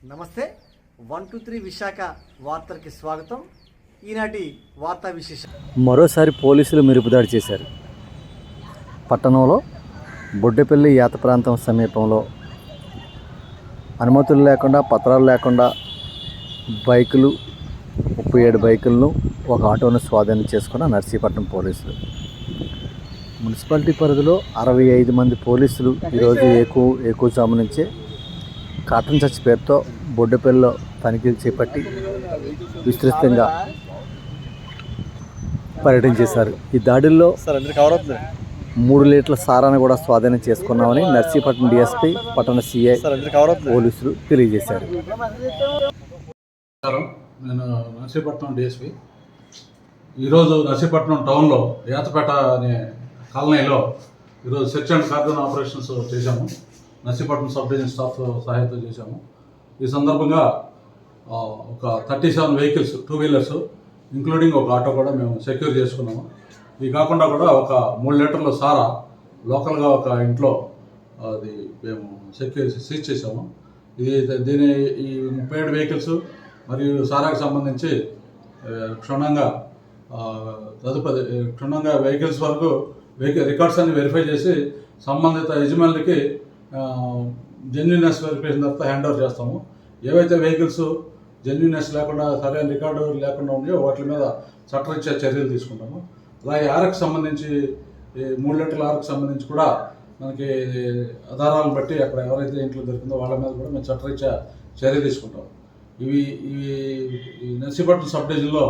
నమస్తే 123 విశాఖ వార్తలకి స్వాగతం. ఈనాటి వార్తా విశేషం. మరోసారి పోలీసులు మెరుపుదాడి చేశారు. పట్టణంలో బొడ్డెపల్లి యాత ప్రాంతం సమీపంలో అనుమతులు లేకుండా పత్రాలు లేకుండా బైకులు 37 బైకులను ఒక ఆటోను స్వాధీనం చేసుకున్న నర్సీపట్నం పోలీసులు. మున్సిపాలిటీ పరిధిలో 65 మంది పోలీసులు ఈరోజు ఏకూజాము నుంచే కాటన్ చర్చ్ పేరుతో బొడ్డెపల్లిలో తనిఖీలు చేపట్టి విస్తృతంగా పర్యటన చేశారు. ఈ దాడుల్లో 3 లీటర్ల సారాన్ని కూడా స్వాధీనం చేసుకున్నామని నర్సీపట్నం డిఎస్పీ పట్టణ సిఐ పోలీసులు తెలియజేశారు. నేను నర్సీపట్నం డిఎస్పీ. ఈరోజు నర్సీపట్నం టౌన్లో యాతపేట అనే కాలనీలో ఈరోజు సెర్చ్ అండ్ కార్డన్ ఆపరేషన్స్ చేశాము. నర్సీపట్నం సబ్ డివిజన్ స్టాఫ్ సహాయంతో చేశాము. ఈ సందర్భంగా ఒక 37 వెహికల్స్ 2 వీలర్స్ ఇంక్లూడింగ్ ఒక ఆటో కూడా మేము సెక్యూర్ చేసుకున్నాము. ఇది కాకుండా కూడా ఒక 3 లీటర్ల సారా లోకల్గా ఒక ఇంట్లో అది మేము సీజ్ చేసాము. ఈ 37 వెహికల్స్ మరియు సారాకు సంబంధించి క్షుణ్ణంగా వెహికల్స్ వరకు రికార్డ్స్ అన్ని వెరిఫై చేసి సంబంధిత యజమానులకి జెన్యూనెస్ వెరిఫికేషన్ తర్వాత హ్యాండ్ ఓవర్ చేస్తాము. ఏవైతే వెహికల్స్ జెన్యూనెస్ లేకుండా సరైన రికార్డు లేకుండా ఉన్నాయో వాటి మీద చట్టరీత్యా చర్యలు తీసుకుంటాము. అలాగే ఆర్కి సంబంధించి 3 లీటర్ల ఆర్కి సంబంధించి కూడా మనకి ఆధారాలను బట్టి అక్కడ ఎవరైతే ఇంట్లో దొరికిందో వాళ్ళ మీద కూడా మేము చట్టరీత్యా చర్య తీసుకుంటాం. ఇవి నర్సీపట్నం సబ్ డివిజన్లో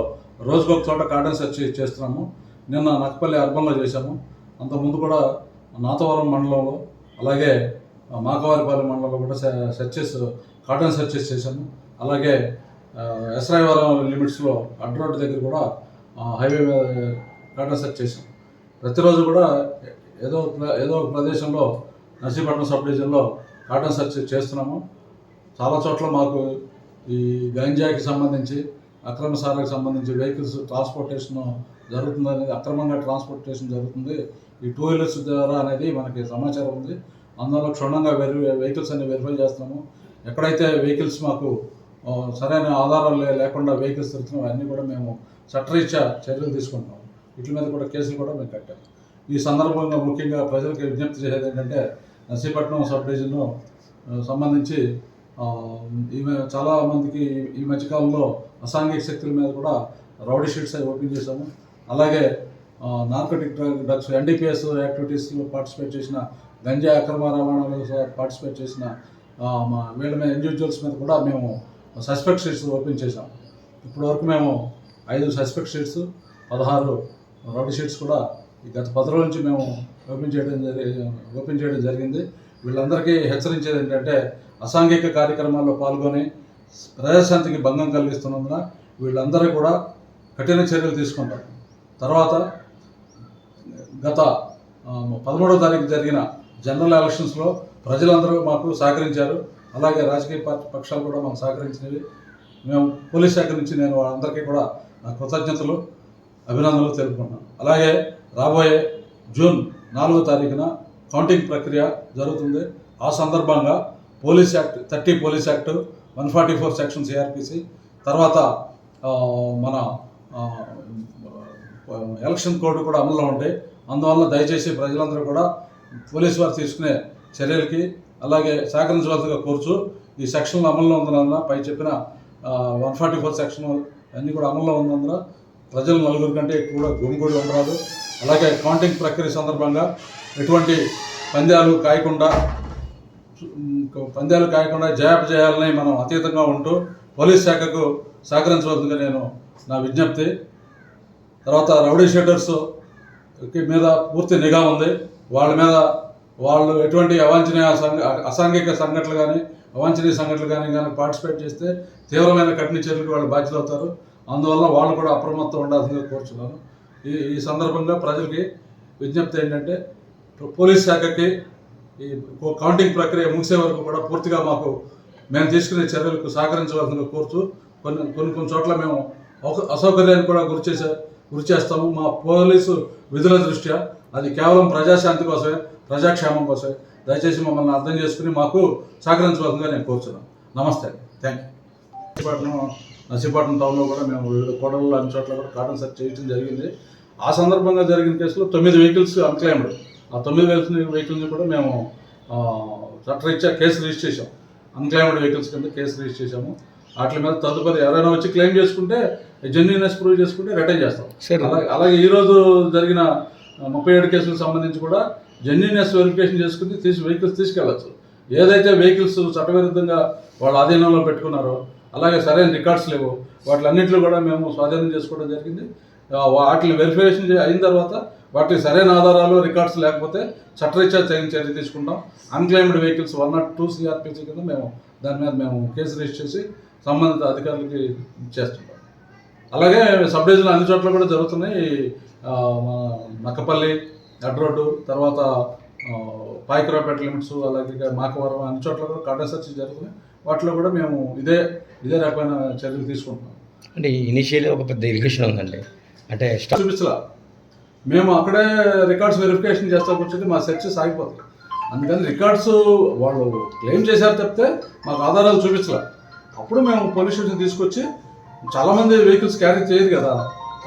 రోజుకొక చోట కార్డన్ సెర్చ్ చేస్తున్నాము. నిన్న నక్కపల్లి అర్బన్లో చేశాము. అంతకుముందు కూడా నాతవరం మండలంలో అలాగే మాకవారిపాలెం మండలంలో కూడా కార్డన్ సెర్చెస్ చేశాము. అలాగే ఎస్రాయవరం లిమిట్స్లో అడ్డ రోడ్డు దగ్గర కూడా హైవే మీద కార్డన్ సెర్చ్ చేశాం. ప్రతిరోజు కూడా ఏదో ఒక ప్రదేశంలో నర్సీపట్నం సబ్ డివిజన్లో కార్డన్ సెర్చ్ చేస్తున్నాము. చాలా చోట్ల మాకు ఈ గంజాయికి సంబంధించి అక్రమ సారాకు సంబంధించి వెహికల్స్ ట్రాన్స్పోర్టేషన్ జరుగుతుందని అక్రమంగా ట్రాన్స్పోర్టేషన్ జరుగుతుంది ఈ 2 వీలర్స్ ద్వారా అనేది మనకి సమాచారం ఉంది. అందువల్ల క్షుణ్ణంగా వెహికల్స్ అన్ని వెరిఫై చేస్తున్నాము. ఎక్కడైతే వెహికల్స్ మాకు సరైన ఆధారాలు లేకుండా వెహికల్స్ తిరుగుతున్నాం అన్నీ కూడా మేము చట్టరీత్యా చర్యలు తీసుకుంటాం. వీటి మీద కూడా కేసులు కూడా మేము కట్టాము. ఈ సందర్భంగా ముఖ్యంగా ప్రజలకు విజ్ఞప్తి చేసేది ఏంటంటే నర్సీపట్నం సబ్ డివిజన్ను సంబంధించి చాలా మందికి ఈ మధ్యకాలంలో అసాంఘిక శక్తుల మీద కూడా రౌడీ షీట్స్ అవి ఓపెన్ చేశాము. అలాగే నార్కోటిక్ డ్రగ్స్ ఎన్డీపీఎస్ యాక్టివిటీస్లో పార్టిసిపేట్ చేసిన గంజా అక్రమ రవాణాలో పార్టిసిపేట్ చేసిన వీళ్ళ మీద ఇండివిజువల్స్ మీద కూడా మేము సస్పెక్ట్ షీట్స్ ఓపెన్ చేసాం. ఇప్పటివరకు మేము 5 సస్పెక్ట్ షీట్స్ 16 రౌడీ షీట్స్ కూడా గత 10 రోజుల నుంచి మేము ఓపెన్ చేయడం జరిగింది. వీళ్ళందరికీ హెచ్చరించేది ఏంటంటే అసాంఘిక కార్యక్రమాల్లో పాల్గొని ప్రజాశాంతికి భంగం కలిగిస్తున్నందున వీళ్ళందరూ కూడా కఠిన చర్యలు తీసుకుంటారు. తర్వాత గత 13వ తారీఖు జరిగిన జనరల్ ఎలక్షన్స్లో ప్రజలందరూ మాకు సహకరించారు. అలాగే రాజకీయ పార్టీ పక్షాలు కూడా మాకు సహకరించినవి. మేము పోలీస్ శాఖ నుంచి నేను వాళ్ళందరికీ కూడా నా కృతజ్ఞతలు అభినందనలు తెలుపుకున్నాను. అలాగే రాబోయే జూన్ 4వ తారీఖున కౌంటింగ్ ప్రక్రియ జరుగుతుంది. ఆ సందర్భంగా police act 30 police act 144 section CrPC తర్వాత మన ఎలక్షన్ కోడ్ కూడా అమల్లో ఉంటాయి. అందువల్ల దయచేసి ప్రజలందరూ కూడా పోలీసు వారు తీసుకునే చర్యలకి అలాగే సహకరించవలసిగా కోరుచు. ఈ సెక్షన్లు అమల్లో ఉన్నందున పై చెప్పిన 144 సెక్షన్ అన్నీ కూడా అమల్లో ఉన్నందున ప్రజలు 4 కంటే ఎక్కువ కూడా గుమిగూడి ఉండరాదు. అలాగే కౌంటింగ్ ప్రక్రియ సందర్భంగా ఎటువంటి పందాలు కాయకుండా జయాపజయాలని మనం అతీతంగా ఉంటూ పోలీస్ శాఖకు సహకరించవలసిందిగా నేను నా విజ్ఞప్తి. తర్వాత రౌడీ షీటర్స్ మీద పూర్తి నిఘా ఉంది. వాళ్ళ మీద వాళ్ళు ఎటువంటి అసాంఘిక సంఘటనలు కానీ అవాంఛనీయ సంఘటనలు కానీ పార్టిసిపేట్ చేస్తే తీవ్రమైన కఠిన చర్యలకు వాళ్ళు బాధ్యత అవుతారు. అందువల్ల వాళ్ళు కూడా అప్రమత్తం ఉండాల్సిందిగా కోరుచున్నాను. ఈ సందర్భంగా ప్రజలకి విజ్ఞప్తి ఏంటంటే పోలీస్ శాఖకి ఈ కౌంటింగ్ ప్రక్రియ ముగిసే వరకు కూడా పూర్తిగా మేము తీసుకునే చర్యలకు సహకరించవలసిందిగా కోరుతూ కొన్ని చోట్ల మేము అసౌకర్యానికి కూడా గురి చేస్తాము. మా పోలీసు విధుల దృష్ట్యా అది కేవలం ప్రజాశాంతి కోసమే ప్రజాక్షేమం కోసమే. దయచేసి మమ్మల్ని అర్థం చేసుకుని మాకు సహకరించవలసిందిగా నేను కోరుతున్నాను. నమస్తే, థ్యాంక్ యూ. నర్సీపట్నం టౌన్లో కూడా మేము వివిధ కోడళ్ళు అన్ని చోట్ల కూడా కార్డన్ సెర్చ్ చేయడం జరిగింది. ఆ సందర్భంగా జరిగిన కేసులో 9 వెహికల్స్ అన్క్లైమ్డ్. ఆ 9 వెహికల్స్ని కూడా మేము చట్టరీత్యా కేసు రిజిస్టర్ చేసాం. అన్క్లైమ్డ్ వెహికల్స్ కింద కేసు రిజిస్టర్ చేసాము. వాటి మీద తదుపరి ఎవరైనా వచ్చి క్లెయిమ్ చేసుకుంటే జెన్యూనెస్ ప్రూవ్ చేసుకుంటే రిటర్న్ చేస్తాం. అలాగే ఈరోజు జరిగిన 37 కేసులకు సంబంధించి కూడా జెన్యూనెస్ వెరిఫికేషన్ చేసుకుని వెహికల్స్ తీసుకెళ్లొచ్చు. ఏదైతే వెహికల్స్ చట్టవిరుద్ధంగా వాళ్ళ ఆధీనంలో పెట్టుకున్నారో, అలాగే సరైన రికార్డ్స్ లేవు, వాటిలన్నింటిలో కూడా మేము స్వాధీనం చేసుకోవడం జరిగింది. వాటిని వెరిఫికేషన్ అయిన తర్వాత వాటికి సరైన ఆధారాలు రికార్డ్స్ లేకపోతే చట్టరీత్యా చర్య తీసుకుంటాం. అన్క్లైమ్డ్ వెహికల్స్ 102 CRPC కింద దాని మీద మేము కేసు రిజిస్టర్ చేసి సంబంధిత అధికారులకి చేస్తుంటాం. అలాగే సబ్ డివిజన్లు అన్ని చోట్ల కూడా జరుగుతున్నాయి. నక్కపల్లి, అడ్ రోడ్డు, తర్వాత పాయకరావుపేట లిమిట్స్, అలాగే మాకవరం అన్ని చోట్ల కూడా కార్డన్ సెర్చ్ జరుగుతున్నాయి. వాటిలో కూడా మేము ఇదే రకమైన చర్యలు తీసుకుంటున్నాం. అంటే ఇనిషియల్లీ ఒక పెద్ద ఇరిగేషన్ ఉందండి, అంటే చూపించలా, మేము అక్కడే రికార్డ్స్ వెరిఫికేషన్ చేస్తా కూర్చొని మా సెర్చ్ సాగిపోతుంది. అందుకని రికార్డ్స్ వాళ్ళు క్లెయిమ్ చేశారు తప్పితే మాకు ఆధారాలు చూపించలే. అప్పుడు మేము పోలీస్ స్టేషన్ తీసుకొచ్చి, చాలామంది వెహికల్స్ క్యారీ చేయదు కదా,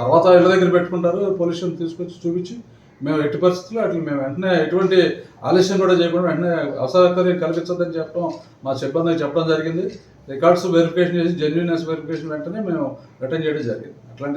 తర్వాత ఇళ్ళ దగ్గర పెట్టుకుంటారు, పోలీస్ స్టేషన్ తీసుకొచ్చి చూపించి మేము ఎట్టి పరిస్థితుల్లో అట్లా మేము వెంటనే ఎటువంటి ఆలస్యం కూడా చేయకుండా వెంటనే అసౌకర్యం కల్పించద్దని చెప్పడం మా సిబ్బందికి చెప్పడం జరిగింది. రికార్డ్స్ వెరిఫికేషన్ చేసి జెన్యూనెస్ వెరిఫికేషన్ వెంటనే మేము రిటర్న్ చేయడం జరిగింది. అట్లాంటి